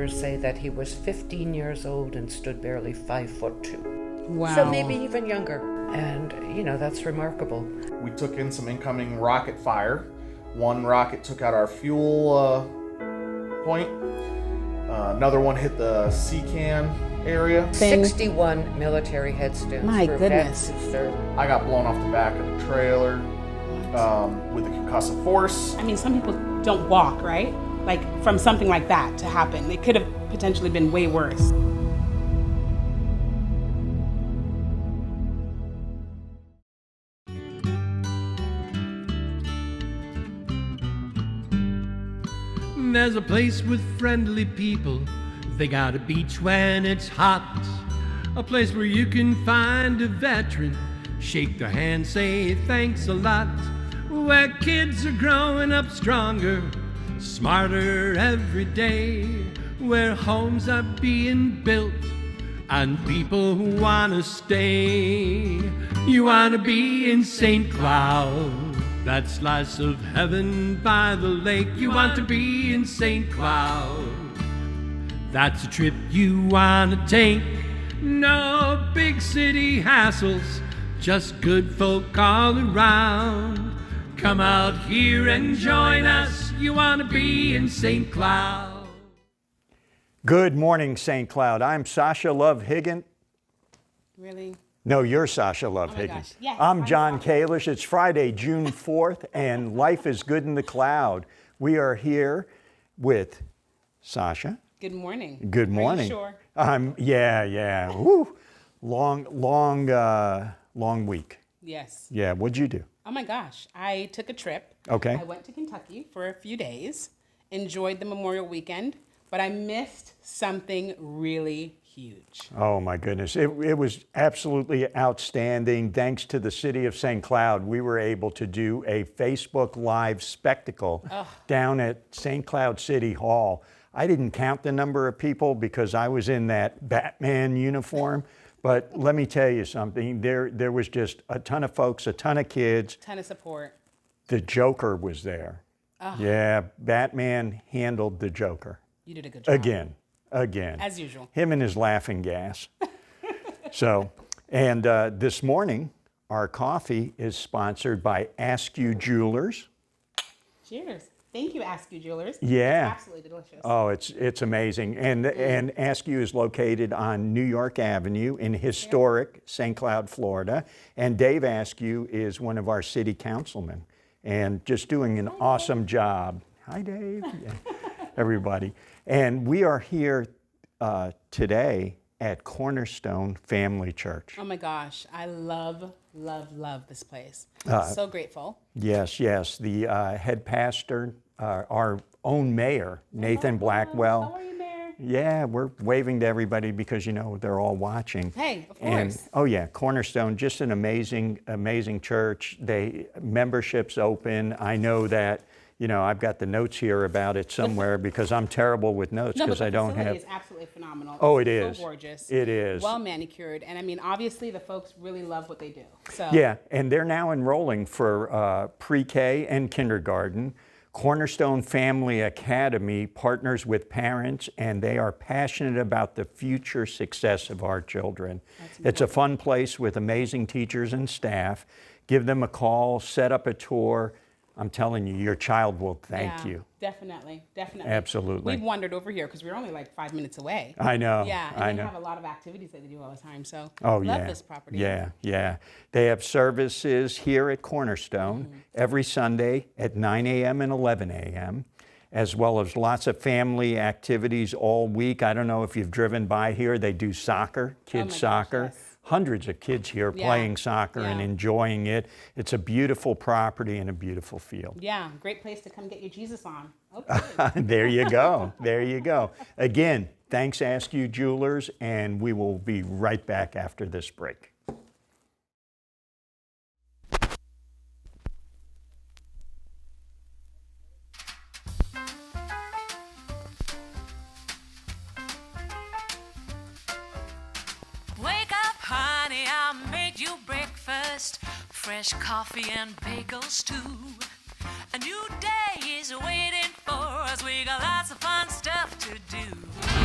neighbors say that he was 15 years old and stood barely 5'2". Wow. So maybe even younger. And, that's remarkable. We took in some incoming rocket fire. One rocket took out our fuel point. Another one hit the CCAN area. 61 military headstones. My for goodness. vets who served. I got blown off the back of the trailer with the concussive force. I mean, some people don't walk, right? Like, from something like that to happen. It could have potentially been way worse. There's a place with friendly people. They got a beach when it's hot. A place where you can find a veteran, shake their hand, say thanks a lot. Where kids are growing up stronger, smarter every day. Where homes are being built and people who wanna stay. You wanna be in St. Cloud, that slice of heaven by the lake. You want to be in St. Cloud, that's a trip you wanna take. No big city hassles, just good folk all around. Come out here and join us. You wanna be in St. Cloud. Good morning, St. Cloud. I'm Sasha Love Higgens. Really? No, you're Sasha Love Oh my Higgins. gosh. Yes, I'm I'm John Sasha. Kalish. It's Friday, June 4th, and life is good in the cloud. We are here with Sasha. Good morning. Good morning. Are you sure? Yeah. Woo. Long week. Yes. Yeah, what'd you do? Oh my gosh. I took a trip. Okay. I went to Kentucky for a few days, enjoyed the Memorial Weekend, but I missed something really huge. Oh my goodness. It was absolutely outstanding. Thanks to the city of St. Cloud, we were able to do a Facebook Live spectacle down at St. Cloud City Hall. I didn't count the number of people because I was in that Batman uniform, but let me tell you something. There was just a ton of folks, a ton of kids. Ton of support. The Joker was there. Yeah, Batman handled the Joker. You did a good job. Again. As usual. Him and his laughing gas. And this morning, our coffee is sponsored by Askew Jewelers. Cheers. Thank you, Askew Jewelers. Yeah. It's absolutely delicious. Oh, it's amazing. And Askew is located on New York Avenue in historic St. Cloud, Florida. And Dave Askew is one of our city councilmen and just doing an awesome job. Hi, Dave. Yeah. Everybody. And we are here today at Cornerstone Family Church. Oh my gosh. I love this place. So grateful. Yes. The head pastor, our own mayor, Nathan Blackwell. How are you, Mayor? Yeah, we're waving to everybody because, they're all watching. Hey, of And, course. oh yeah, Cornerstone, just an amazing church. Membership's open. I know that, I've got the notes here about it somewhere because I'm terrible with notes because I don't have. The facility is absolutely phenomenal. Oh, It's it is. So gorgeous. It is. Well manicured. And I mean, obviously the folks really love what they do. So Yeah, and they're now enrolling for pre-K and kindergarten. Cornerstone Family Academy partners with parents, and they are passionate about the future success of our children. It's a fun place with amazing teachers and staff. Give them a call, set up a tour. I'm telling you, your child will thank you. Definitely. Absolutely. We've wandered over here because we're only like 5 minutes away. I know. Yeah, and I they know. have a lot of activities that they do all the time. So Oh, love this property. Yeah. They have services here at Cornerstone every Sunday at 9 a.m. and 11 a.m., as well as lots of family activities all week. I don't know if you've driven by here. They do soccer, kids soccer. Yes. Hundreds of kids here playing soccer and enjoying it. It's a beautiful property and a beautiful field. Yeah, great place to come get your Jesus on. Okay. There you go. Again, thanks Askew Jewelers, and we will be right back after this break. Wake up, honey, I made you breakfast. Fresh coffee and bagels too. A new day is waiting for us. We got lots of fun stuff to do.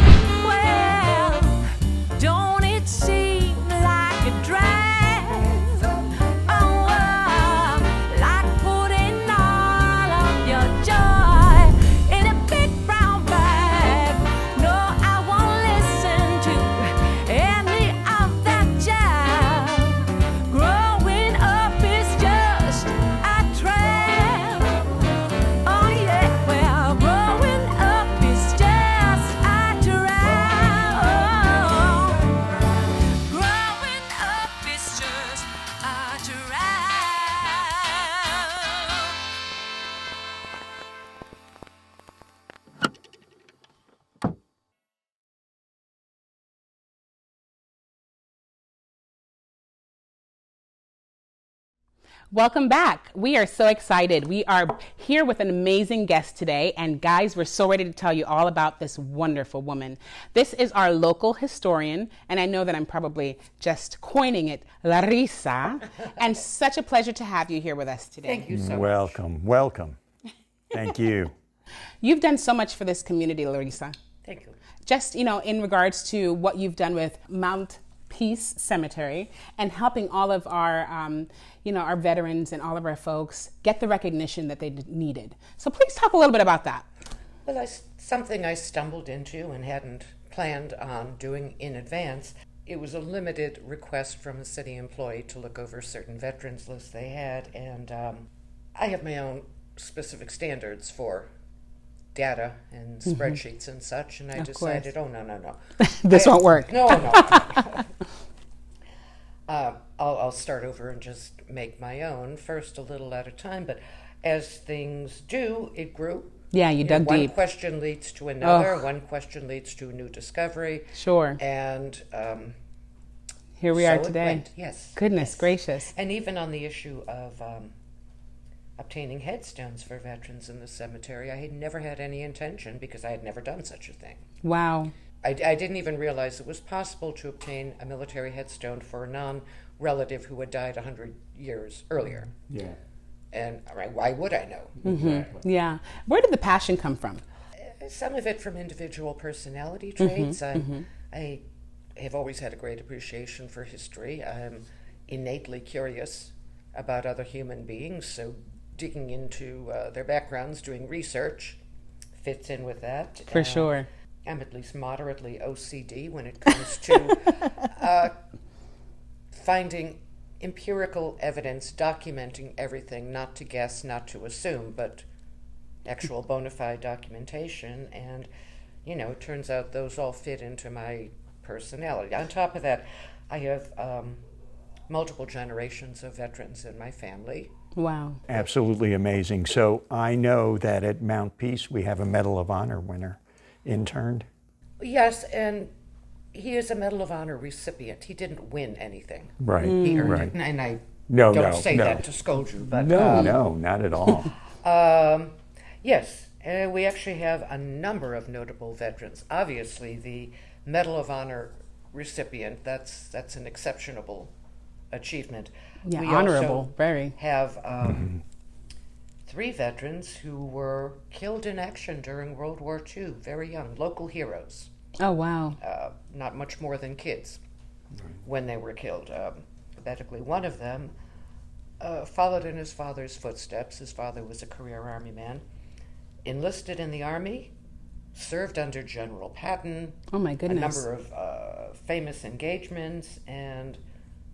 Welcome back. We are so excited. We are here with an amazing guest today. And guys, we're so ready to tell you all about this wonderful woman. This is our local historian. And I know that I'm probably just coining it, Larissa. And such a pleasure to have you here with us today. Thank you so much. Welcome. Thank you. You've done so much for this community, Larissa. Thank you. Just, in regards to what you've done with Mount Peace Cemetery and helping all of our, our veterans and all of our folks get the recognition that they needed. So please talk a little bit about that. Well, something I stumbled into and hadn't planned on doing in advance. It was a limited request from a city employee to look over certain veterans lists they had, and I have my own specific standards for data and spreadsheets and such, and I decided, oh, no. This won't work. No. I'll start over and just make my own, first a little at a time, but as things do, it grew. Yeah, you dug one deep. One question leads to another, one question leads to a new discovery. Sure. And here we are today. Went, yes. Goodness gracious. And even on the issue of obtaining headstones for veterans in the cemetery, I had never had any intention because I had never done such a thing. Wow. I didn't even realize it was possible to obtain a military headstone for a non-relative who had died 100 years earlier. Yeah. And why would I know? Mm-hmm. Yeah. Where did the passion come from? Some of it from individual personality traits. I have always had a great appreciation for history. I'm innately curious about other human beings, so digging into their backgrounds, doing research fits in with that. For sure. I'm at least moderately OCD when it comes to finding empirical evidence, documenting everything, not to guess, not to assume, but actual bona fide documentation. And, it turns out those all fit into my personality. On top of that, I have multiple generations of veterans in my family. Wow. Absolutely amazing. So I know that at Mount Peace we have a Medal of Honor winner interned. Yes, and he is a Medal of Honor recipient. He didn't win anything. Right. He earned right. it. And I No, don't say no. that to scold you, but No, not at all. yes, we actually have a number of notable veterans. Obviously, the Medal of Honor recipient, that's an exceptional achievement. Yeah, we honorable, also very. have 3 veterans who were killed in action during World War II, very young, local heroes. Oh, wow. Not much more than kids when they were killed. Pathetically, one of them followed in his father's footsteps. His father was a career Army man, enlisted in the Army, served under General Patton. Oh, my goodness. A number of famous engagements, and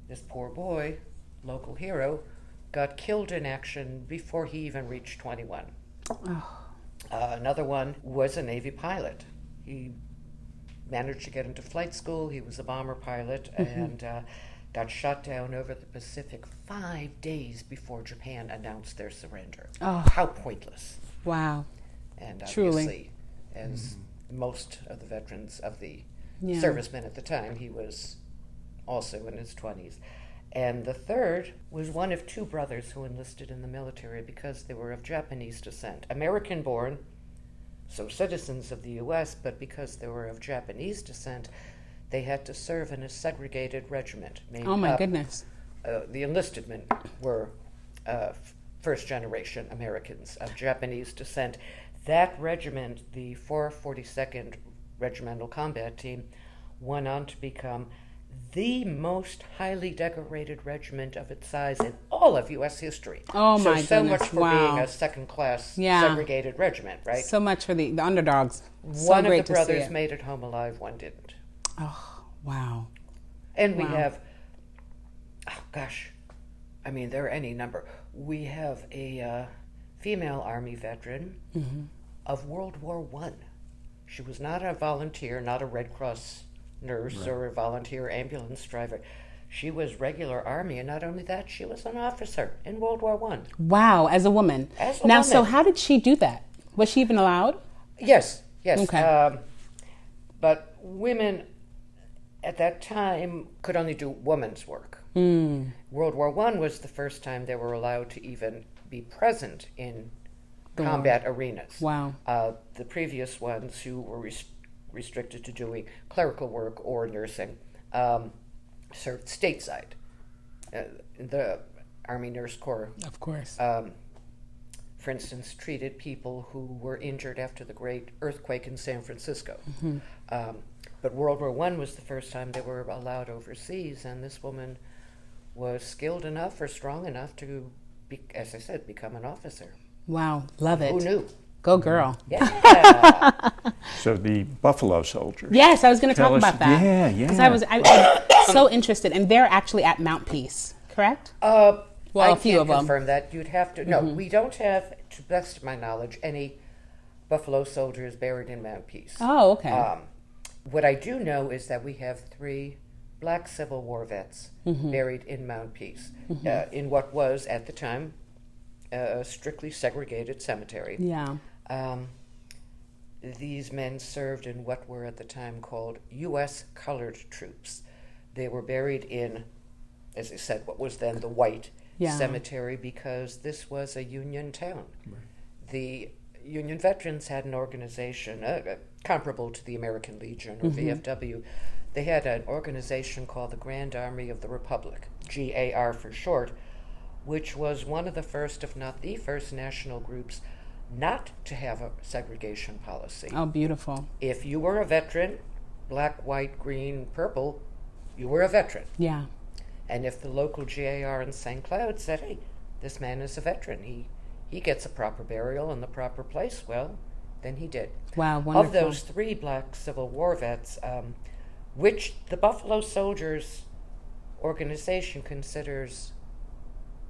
this poor boy, local hero, got killed in action before he even reached 21. Oh. Another one was a Navy pilot. He managed to get into flight school. He was a bomber pilot and got shot down over the Pacific 5 days before Japan announced their surrender. Oh. How pointless. Wow. And Truly. obviously, as most of the veterans of the Yeah. servicemen at the time, he was also in his 20s. And the third was one of 2 brothers who enlisted in the military because they were of Japanese descent. American-born, so citizens of the U.S., but because they were of Japanese descent, they had to serve in a segregated regiment. Oh, my goodness. The enlisted men were first-generation Americans of Japanese descent. That regiment, the 442nd Regimental Combat Team, went on to become the most highly decorated regiment of its size in all of U.S. history. Oh, my So goodness. much for being a second-class segregated regiment, right? So much for the underdogs. One so great of the to see brothers it. made it home alive, one didn't. Oh, wow. And we Wow. have, there are any number. We have a female Army veteran of World War I. She was not a volunteer, not a Red Cross nurse or a volunteer ambulance driver. She was regular Army, and not only that, she was an officer in World War I. Wow, as a woman. As a now, woman. so how did she do that? Was she even allowed? Yes. Okay. But women at that time could only do woman's work. World War I was the first time they were allowed to even be present in combat arenas. Wow. The previous ones who were restricted to doing clerical work or nursing served stateside. The Army Nurse Corps, Of course. for instance, treated people who were injured after the great earthquake in San Francisco. But World War I was the first time they were allowed overseas, and this woman was skilled enough or strong enough to, as I said, become an officer. Wow. Love it. Who knew? Go girl. Yeah. So the Buffalo Soldiers. Yes, I was going to talk Tell us- about that. yeah, Because yeah. I'm so interested, and they're actually at Mount Peace, correct? Well, I a few can't of them. confirm that. You'd have to. No, we don't have, to the best of my knowledge, any Buffalo Soldiers buried in Mount Peace. Oh, okay. What I do know is that we have 3 black Civil War vets buried in Mount Peace, in what was, at the time, a strictly segregated cemetery. Yeah. These men served in what were at the time called U.S. colored troops. They were buried in, as I said, what was then the white cemetery, because this was a Union town. Right. The Union veterans had an organization comparable to the American Legion or VFW. They had an organization called the Grand Army of the Republic, GAR for short, which was one of the first, if not the first, national groups not to have a segregation policy. Oh, beautiful. If you were a veteran, black, white, green, purple, you were a veteran. Yeah. And if the local GAR in St. Cloud said, hey, this man is a veteran, he gets a proper burial in the proper place, well, then he did. Wow, wonderful. Of those 3 black Civil War vets, which the Buffalo Soldiers organization considers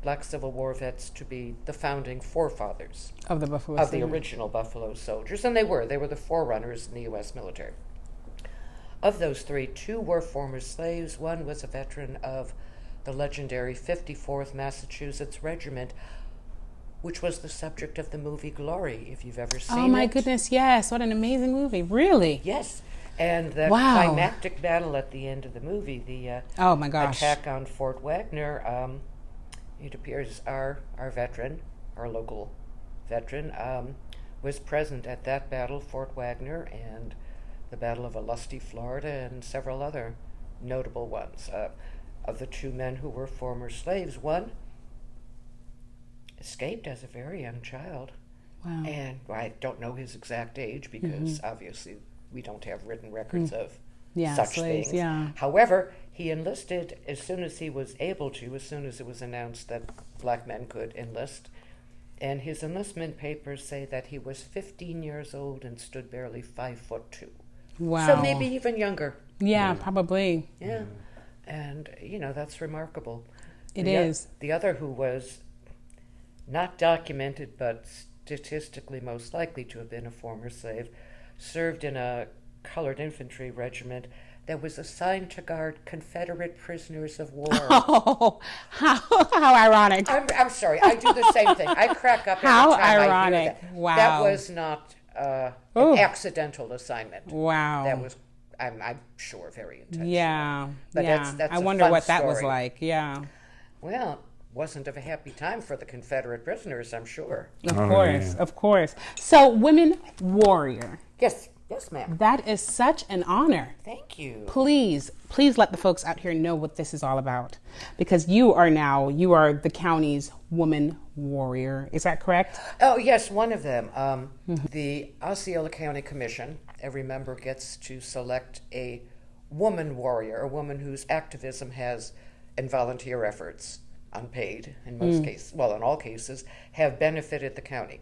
black Civil War vets to be the founding forefathers Of the Buffalo of the Soldiers. original Buffalo Soldiers, and they were the forerunners in the U.S. military. Of those 3, 2 were former slaves. One was a veteran of the legendary 54th Massachusetts Regiment, which was the subject of the movie Glory, if you've ever seen it. Oh my goodness, yes. What an amazing movie. Really? Yes. And the Wow. climactic battle at the end of the movie, the Oh my gosh. attack on Fort Wagner, it appears our veteran, our local veteran, was present at that battle, Fort Wagner, and the Battle of Lusty, Florida, and several other notable ones. Of the 2 men who were former slaves, one escaped as a very young child. Wow. And I don't know his exact age because obviously we don't have written records of Yeah, such slaves, things. yeah. However, he enlisted as soon as he was able to, as soon as it was announced that black men could enlist. And his enlistment papers say that he was 15 years old and stood barely 5'2". Wow. So maybe even younger. Yeah, probably. Yeah. And, that's remarkable. It The is. The other who was not documented but statistically most likely to have been a former slave served in a colored infantry regiment that was assigned to guard Confederate prisoners of war. Oh, how ironic. I'm sorry, I do the same thing. I crack up every How time I hear ironic. that. Wow. That was not an accidental assignment. Wow. That was, I'm sure, very intentional. Yeah. But yeah. that's I a wonder fun what that was story. like. Yeah. Well, wasn't a happy time for the Confederate prisoners, I'm sure. Of course. yeah. Of course. So, women warrior. Yes, ma'am. That is such an honor. Thank you. Please let the folks out here know what this is all about, because you are the county's woman warrior. Is that correct? Oh, yes, one of them. The Osceola County Commission, every member gets to select a woman warrior, a woman whose activism has, and volunteer efforts, unpaid in most cases, well, in all cases, have benefited the county.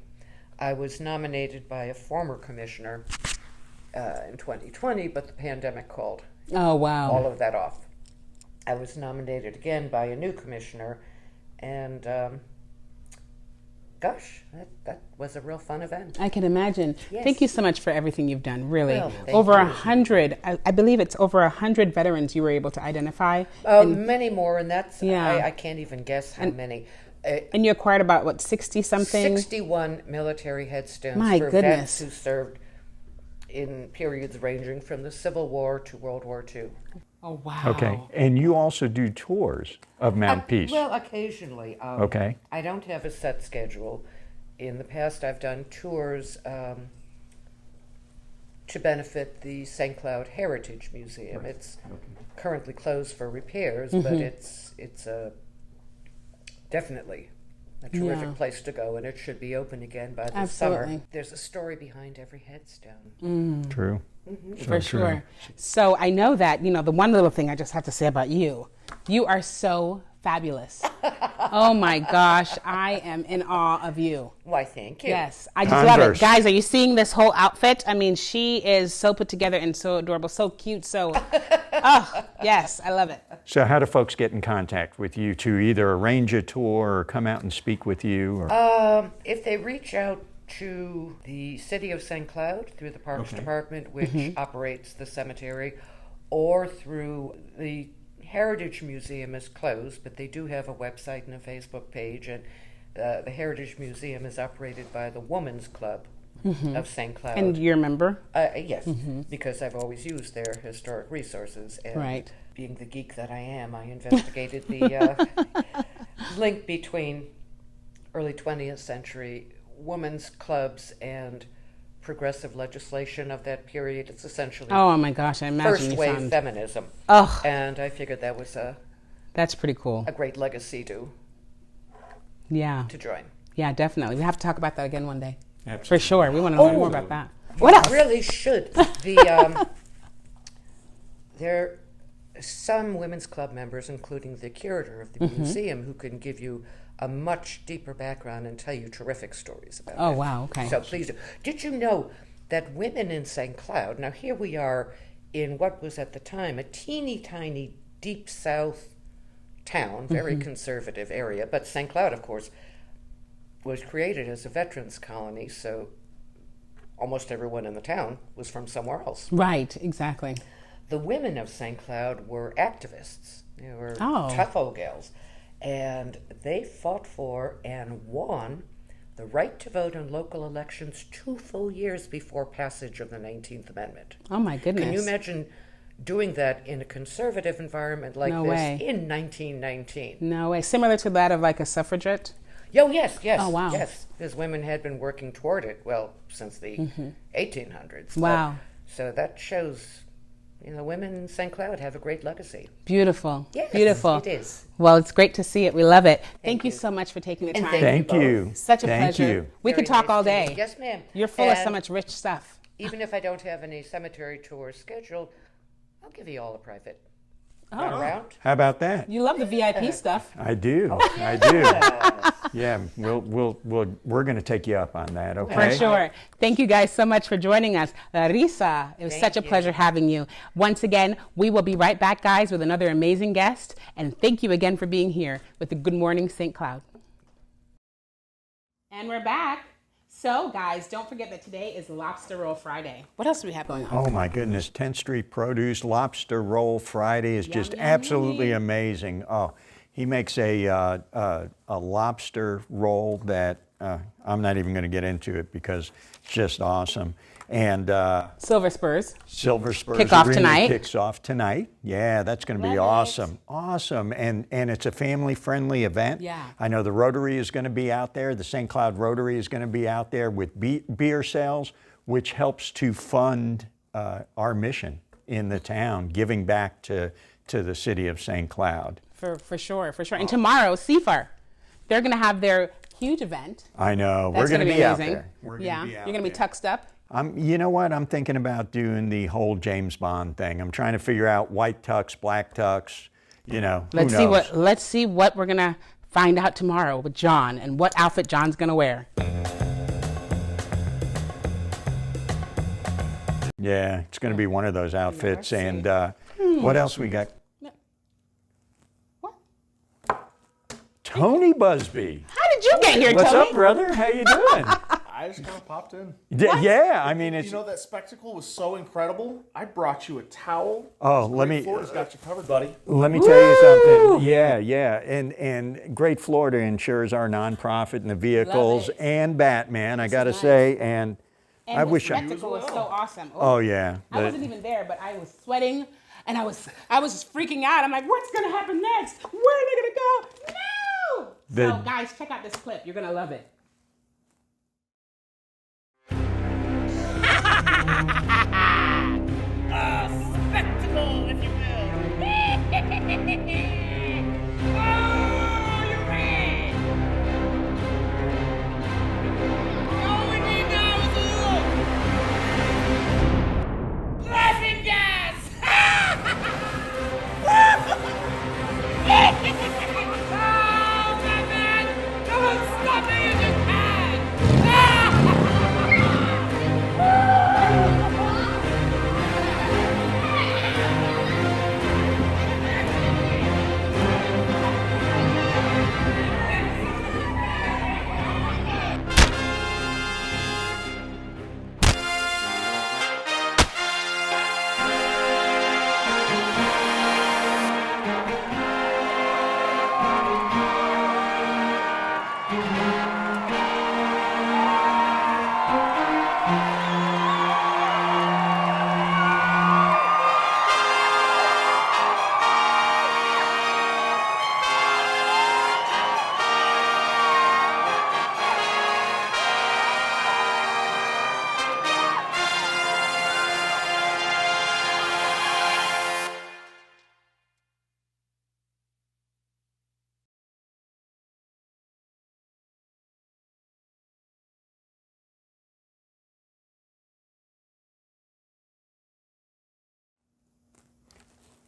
I was nominated by a former commissioner in 2020, but the pandemic called Oh, wow. all of that off. I was nominated again by a new commissioner, and gosh, that was a real fun event. I can imagine. Yes. Thank you so much for everything you've done, really. Well, thank Over you. 100, I believe it's over 100 veterans you were able to identify. Many more, and that's, Yeah. I can't even guess how many. And you acquired about, 60-something? 61 military headstones My for goodness. vets who served in periods ranging from the Civil War to World War II. Oh, wow. Okay. And you also do tours of Mount Peace. Well, occasionally. Okay. I don't have a set schedule. In the past, I've done tours to benefit the St. Cloud Heritage Museum. It's currently closed for repairs, but it's definitely a terrific place to go, and it should be open again by the summer. There's a story behind every headstone. True. For sure. So I know that, the one little thing I just have to say about you, you are so fabulous. Oh my gosh, I am in awe of you. Why, thank you. Yes, I just love it. Guys, are you seeing this whole outfit? I mean, she is so put together and so adorable, so cute, so, oh, yes, I love it. So how do folks get in contact with you to either arrange a tour or come out and speak with you? Or? If they reach out to the City of St. Cloud through the Parks Department, which operates the cemetery, or through the Heritage Museum is closed, but they do have a website and a Facebook page, and the Heritage Museum is operated by the Women's Club of St. Cloud. And you're a member? Yes, because I've always used their historic resources. And being the geek that I am, I investigated the link between early 20th century women's clubs and progressive legislation of that period. It's essentially oh my gosh, I imagine first wave feminism. Oh, and I figured that was that's pretty cool. A great legacy to join. Yeah, definitely. We have to talk about that again one day. Absolutely. For sure. We want to learn more about that. What else? Really should. There are some women's club members, including the curator of the museum, who can give you a much deeper background and tell you terrific stories about it. Oh, wow, okay. So please do. Did you know that women in St. Cloud, now here we are in what was at the time a teeny tiny deep south town, very conservative area, but St. Cloud, of course, was created as a veterans colony, so almost everyone in the town was from somewhere else. Right, exactly. The women of St. Cloud were activists. They were tough old gals. And they fought for and won the right to vote in local elections 2 full years before passage of the 19th Amendment. Oh, my goodness. Can you imagine doing that in a conservative environment like No this way. in 1919? No way. Similar to that of like a suffragette? Oh, yes. Oh, wow. Yes, because women had been working toward it, well, since the 1800s. Wow. So that shows, women in St. Cloud have a great legacy. Beautiful. Yes, Beautiful. it is. Well, it's great to see it. We love it. Thank you so much for taking the And time. Thank you. Such a Thank pleasure. you. We could talk all day. Yes, ma'am. You're full of so And much rich stuff. even if I don't have any cemetery tours scheduled, I'll give you all a private Oh. round. How about that? You love the VIP stuff. I do. I do. Yeah, we're going to take you up on that, okay? For sure. Thank you guys so much for joining us. Larissa, it was such a pleasure having you. Once again, we will be right back, guys, with another amazing guest. And thank you again for being here with the Good Morning St. Cloud. And we're back. So, guys, don't forget that today is Lobster Roll Friday. What else do we have going on? Oh my goodness, 10th Street Produce Lobster Roll Friday is just absolutely amazing. Oh, he makes a lobster roll that I'm not even going to get into it because it's just awesome. And Silver Spurs. Silver Spurs Kick off Arena tonight. kicks off tonight. Yeah, that's going to be awesome. Awesome. And it's a family-friendly event. Yeah. I know the Rotary is going to be out there. The St. Cloud Rotary is going to be out there with beer sales, which helps to fund our mission in the town, giving back to the city of St. Cloud. For sure. And tomorrow, CFAR. They're going to have their huge event. I know. That's We're going to be out amazing. there. We're gonna Yeah. be out You're going to be there. tuxed up. You know what? I'm thinking about doing the whole James Bond thing. I'm trying to figure out white tux, black tux, who knows? Let's see what we're gonna find out tomorrow with John and what outfit John's gonna wear. Yeah, it's going to be one of those outfits. And what else we got? What? Tony Busby. How did you get here, What's Tony? up, brother? How you doing? I just kind of popped in. Yeah, I mean, it's. That spectacle was so incredible. I brought you a towel. Oh, let me. Florida's got you covered, buddy. Let me tell you something. Yeah. And Great Florida insures our nonprofit and the vehicles it. and Batman, I got to say. And And I the wish spectacle was so awesome. Oh yeah. I wasn't even there, but I was sweating and I was just freaking out. I'm like, what's gonna happen next? Where are they gonna go? No! So guys, check out this clip. You're gonna love it. A spectacle, if you will. Oh, you're red. All we need now is a little laughing gas. Oh, my man, don't stop me in your pad.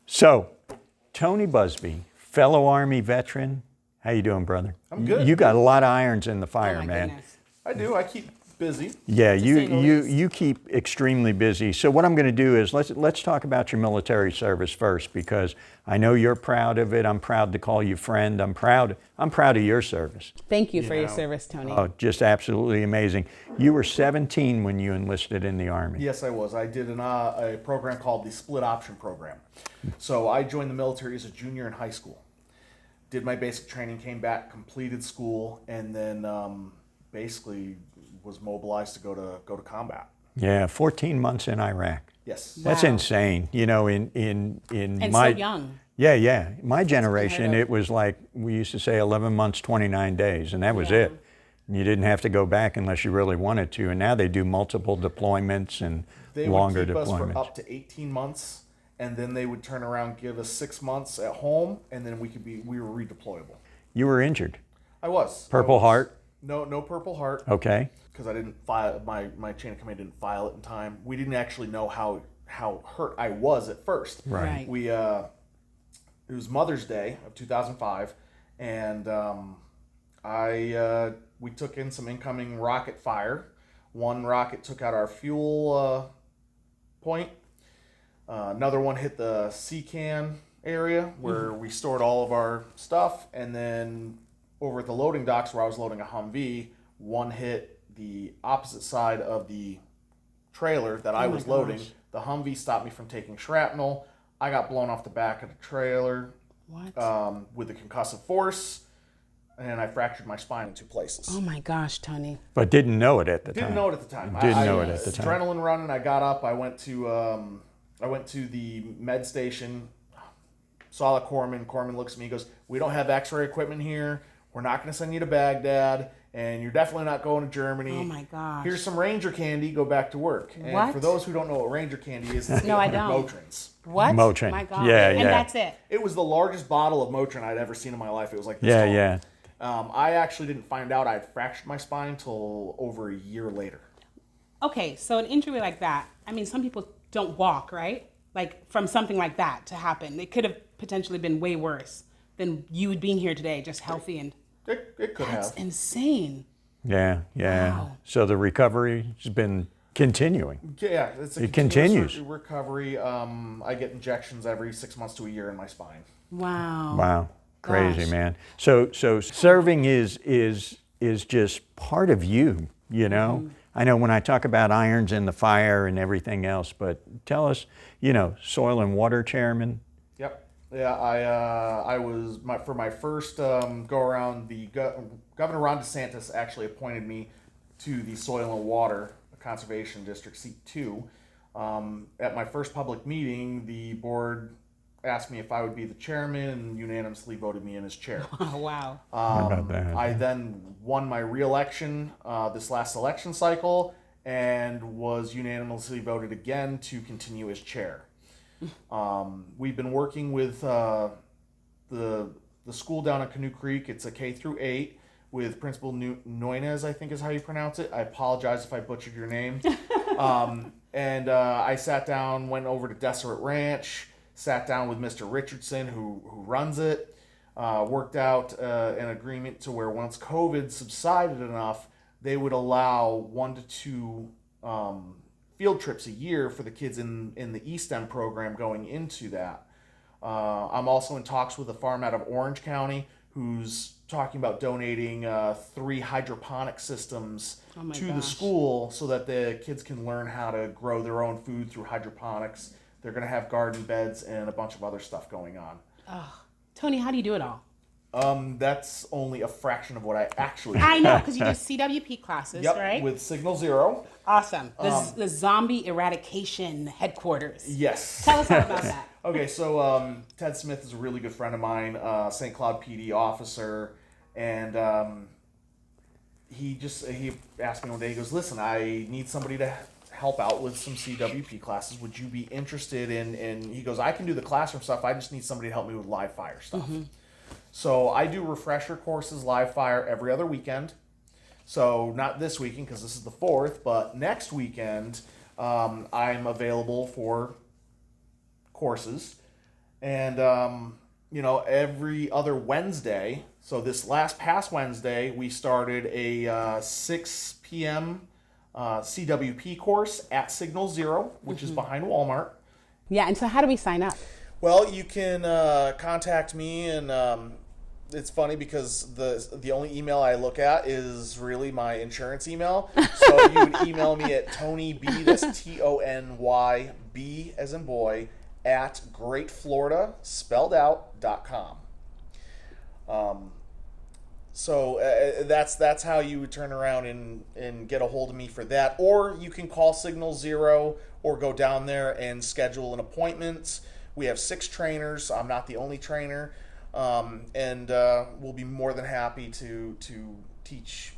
So, Tony Busby, fellow Army veteran. How you doing, brother? I'm good. You got a lot of irons in the fire, Oh my man. goodness. I do. I keep busy. Yeah, say the least. you keep extremely busy. So what I'm going to do is let's talk about your military service first, because I know you're proud of it. I'm proud to call you friend. I'm proud of your service. Thank you for your service, Tony. Oh, just absolutely amazing. You were 17 when you enlisted in the Army. Yes, I was. I did a program called the Split Option Program. So I joined the military as a junior in high school. Did my basic training, came back, completed school, and then basically was mobilized to go to combat. Yeah, 14 months in Iraq. Yes. That's Wow. insane. You know, in And my so young. Yeah. My generation, unheard of. it was like we used to say 11 months, 29 days, and that was it. You didn't have to go back unless you really wanted to. And now they do multiple deployments and They longer would keep us deployments. for up to 18 months, and then they would turn around, give us 6 months at home, and then we were redeployable. You were injured. I was. Purple Heart. No Purple Heart. Okay. Because I didn't file my chain of command didn't file it in time. We didn't actually know how hurt I was at first. Right. We it was Mother's Day of 2005, and we took in some incoming rocket fire. One rocket took out our fuel point. Another one hit the C-can area where we stored all of our stuff, and then over at the loading docks where I was loading a Humvee, one hit the opposite side of the trailer that I was loading. The Humvee stopped me from taking shrapnel. I got blown off the back of the trailer What? with a concussive force, and I fractured my spine in 2 places. Oh my gosh, Tony. But didn't know it at the time. Didn't know it at the time. Didn't know it at the time. Adrenaline running. I got up. I went to the med station. Saw the corpsman. Corpsman looks at me. He goes, "We don't have X-ray equipment here. We're not going to send you to Baghdad, and you're definitely not going to Germany. Oh my gosh. Here's some Ranger candy. Go back to work." And What? for those who don't know what Ranger candy is, it's No, I 800 don't. Motrins. What? Motrin. My God. Yeah, And yeah. that's it. It was the largest bottle of Motrin I'd ever seen in my life. It was like this Yeah, tall. yeah. I actually didn't find out I'd fractured my spine until over a year later. Okay, so an injury like that, I mean, some people don't walk, right? Like from something like that to happen. It could have potentially been way worse than you being here today, just healthy and It could that's have. insane. Yeah. Wow. So the recovery has been continuing. Yeah, it's a It continuous continues. recovery. I get injections every 6 months to a year in my spine. Wow. Wow. Crazy, Gosh. man. So serving is just part of you, you know? I know when I talk about irons in the fire and everything else, but tell us, soil and water chairman. Yep. Yeah, I was for my first go around. Governor Ron DeSantis actually appointed me to the soil and water Conservation District, Seat 2. At my first public meeting, the board asked me if I would be the chairman and unanimously voted me in as chair. Oh, wow. How about that? I then won my re-election this last election cycle and was unanimously voted again to continue as chair. We've been working with the school down at Canoe Creek. It's a K through 8 with Principal Noinez, I think is how you pronounce it. I apologize if I butchered your name. And I sat down, went over to Deseret Ranch, sat down with Mr. Richardson, who runs it, worked out an agreement to where once COVID subsided enough, they would allow 1 to 2 field trips a year for the kids in the East End program going into that. I'm also in talks with a farm out of Orange County who's talking about donating 3 hydroponic systems to the school so that the kids can learn how to grow their own food through hydroponics. They're going to have garden beds and a bunch of other stuff going on. Oh, Tony, how do you do it all? That's only a fraction of what I actually do. I know, because you do CWP classes, Yep, right? with Signal Zero. Awesome. The zombie eradication headquarters. Yes. Tell us all about that. Okay, so Ted Smith is a really good friend of mine, St. Cloud PD officer, and he asked me one day, he goes, listen, I need somebody to help out with some CWP classes. Would you be interested in he goes, I can do the classroom stuff, I just need somebody to help me with live fire stuff. Mm-hmm. So I do refresher courses, live fire, every other weekend. So not this weekend because this is the 4th, but next weekend I'm available for courses. And, every other Wednesday, so this past Wednesday, we started a 6 p.m. CWP course at Signal Zero, which is behind Walmart. Yeah, and so how do we sign up? Well, you can contact me, and it's funny because the only email I look at is really my insurance email. So you would email me at Tony B, that's TonyB as in boy, at greatflorida, spelled out.com. So that's how you would turn around and get a hold of me for that. Or you can call Signal Zero or go down there and schedule an appointment. We have 6 trainers. I'm not the only trainer. And we'll be more than happy to teach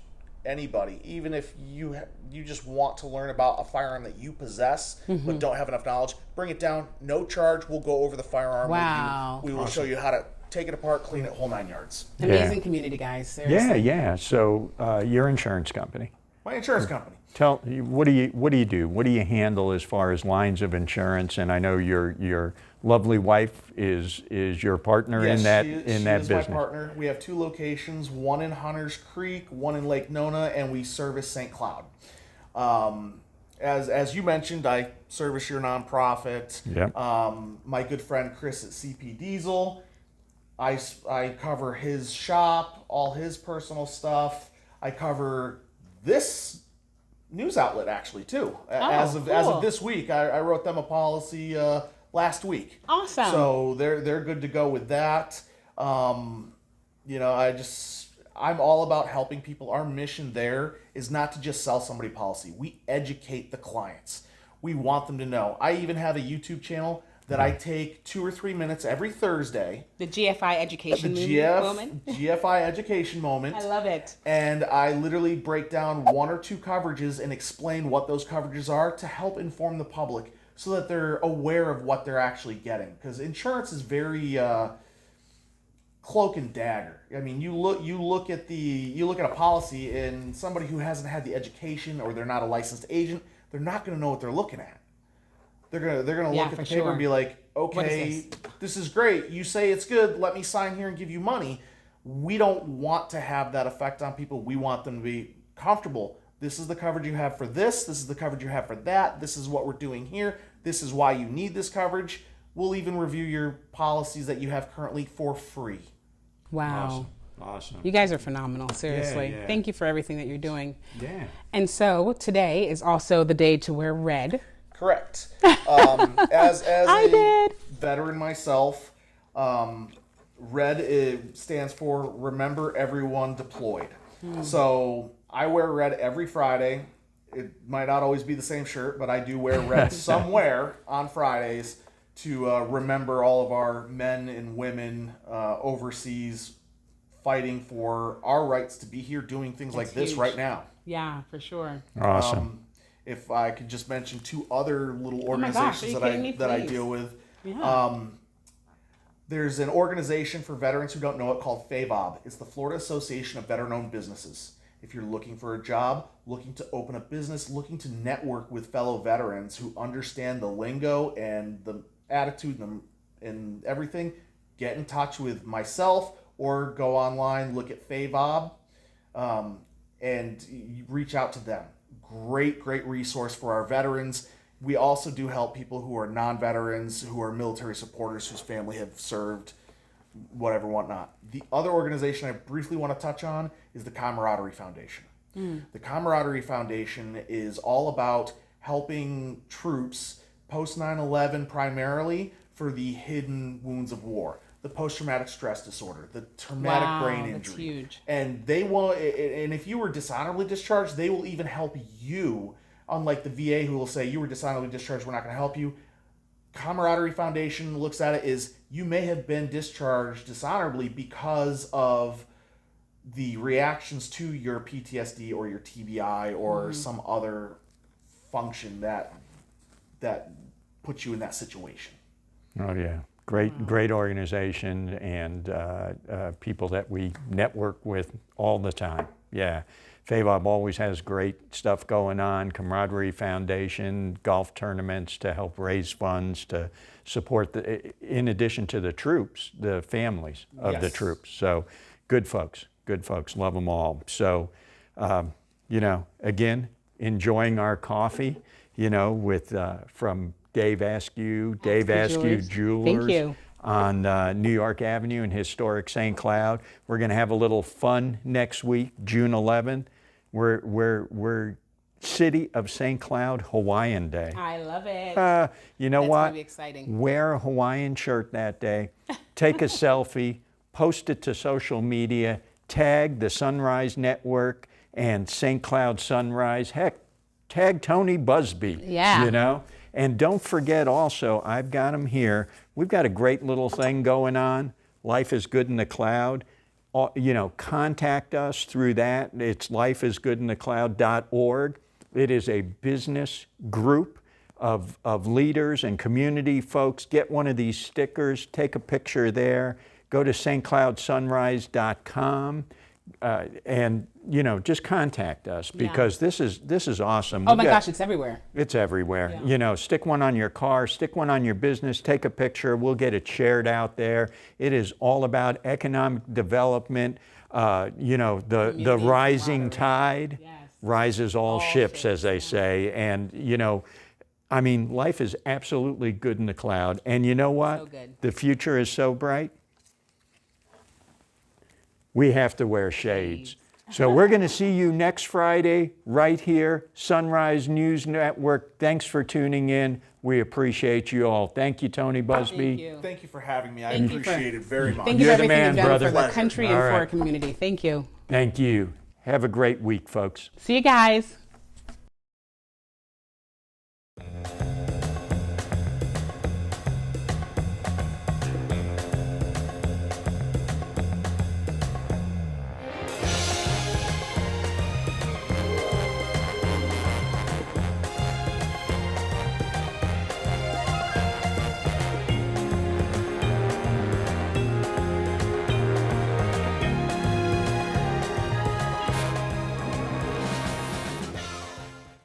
anybody, even if you just want to learn about a firearm that you possess but don't have enough knowledge. Bring it down, no charge. We'll go over the firearm with you. We will show you how to take it apart, clean it, whole 9 yards. Amazing community, guys. Seriously. Yeah. So your insurance company. My insurance company. Tell what do you do? What do you handle as far as lines of insurance? And I know your lovely wife is your partner in that business. Yes, my partner. We have 2 locations, one in Hunters Creek, one in Lake Nona, and we service St. Cloud. As you mentioned, I service your nonprofit. Yep. My good friend Chris at CP Diesel, I cover his shop, all his personal stuff. I cover this news outlet actually too. As of this week, I wrote them a policy last week. Awesome. So they're good to go with that. I'm all about helping people. Our mission there is not to just sell somebody policy. We educate the clients. We want them to know. I even have a YouTube channel that I take 2 or 3 minutes every Thursday. The GFI education moment. GFI education moment. I love it. And I literally break down 1 or 2 coverages and explain what those coverages are to help inform the public so that they're aware of what they're actually getting. Because insurance is very cloak and dagger. I mean, you look at a policy, and somebody who hasn't had the education or they're not a licensed agent, they're not going to know what they're looking at. They're gonna look at the paper and be like, okay, this is great. You say it's good. Let me sign here and give you money. We don't want to have that effect on people. We want them to be comfortable. This is the coverage you have for this. This is the coverage you have for that. This is what we're doing here. This is why you need this coverage. We'll even review your policies that you have currently for free. Wow. Awesome. You guys are phenomenal, seriously. Yeah. Thank you for everything that you're doing. Yeah. And so today is also the day to wear red. Correct. As a veteran myself, red stands for Remember Everyone Deployed. So I wear red every Friday. it might not always be the same shirt, but I do wear red somewhere on Fridays to remember all of our men and women overseas fighting for our rights to be here doing things like this huge. right now. Yeah, for sure. Awesome. If I could just mention 2 other little Oh my gosh, are organizations you that I kidding me? that I Please. deal with. Yeah. There's an organization for veterans who don't know it called FAVOB. It's the Florida Association of Veteran-Owned Businesses. If you're looking for a job, looking to open a business, looking to network with fellow veterans who understand the lingo and the attitude and everything, get in touch with myself or go online, look at FAVOB, and you reach out to them. Great resource for our veterans. We also do help people who are non-veterans, who are military supporters, whose family have served, whatever, whatnot. The other organization I briefly want to touch on is the Camaraderie Foundation. The Camaraderie Foundation is all about helping troops post 9/11 primarily for the hidden wounds of war, the post-traumatic stress disorder, the traumatic brain injury. That's huge. And they will, and if you were dishonorably discharged, they will even help you. Unlike the VA, who will say you were dishonorably discharged, we're not going to help you. Camaraderie Foundation looks at it as you may have been discharged dishonorably because of the reactions to your PTSD or your TBI or some other function that puts you in that situation. Oh yeah, great organization and people that we network with all the time. Yeah, FAVOB always has great stuff going on. Camaraderie Foundation, golf tournaments to help raise funds to support in addition to the troops, the families of the troops. So good folks, love them all. So again, enjoying our coffee, with from Dave Askew Jewelers. Thank you. On New York Avenue in historic St. Cloud. We're going to have a little fun next week, June 11th. We're City of St. Cloud Hawaiian Day. I love it. You know That's what? gonna be exciting. Wear a Hawaiian shirt that day. Take a selfie. Post it to social media. Tag the Sunrise Network and St. Cloud Sunrise. Heck, tag Tony Busby. Yeah. And don't forget also, I've got them here. We've got a great little thing going on. Life is Good in the Cloud. Contact us through that. It's lifeisgoodinthecloud.org. It is a business group of leaders and community folks. Get one of these stickers, take a picture there, go to stcloudsunrise.com. And just contact us because this is awesome. Oh my gosh, it's everywhere. It's everywhere. Yeah. Stick one on your car, stick one on your business, take a picture. We'll get it shared out there. It is all about economic development. The rising tide rises all ships, as they say. And life is absolutely good in the cloud. And you know what? So good. The future is so bright. We have to wear shades. So we're going to see you next Friday right here, Sunrise News Network. Thanks for tuning in. We appreciate you all. Thank you, Tony Busby. Thank you for having me. I appreciate it very much. Thank you You're for the everything man, you've done brother. for the country and All for right. our community. Thank you. Thank you. Have a great week, folks. See you guys.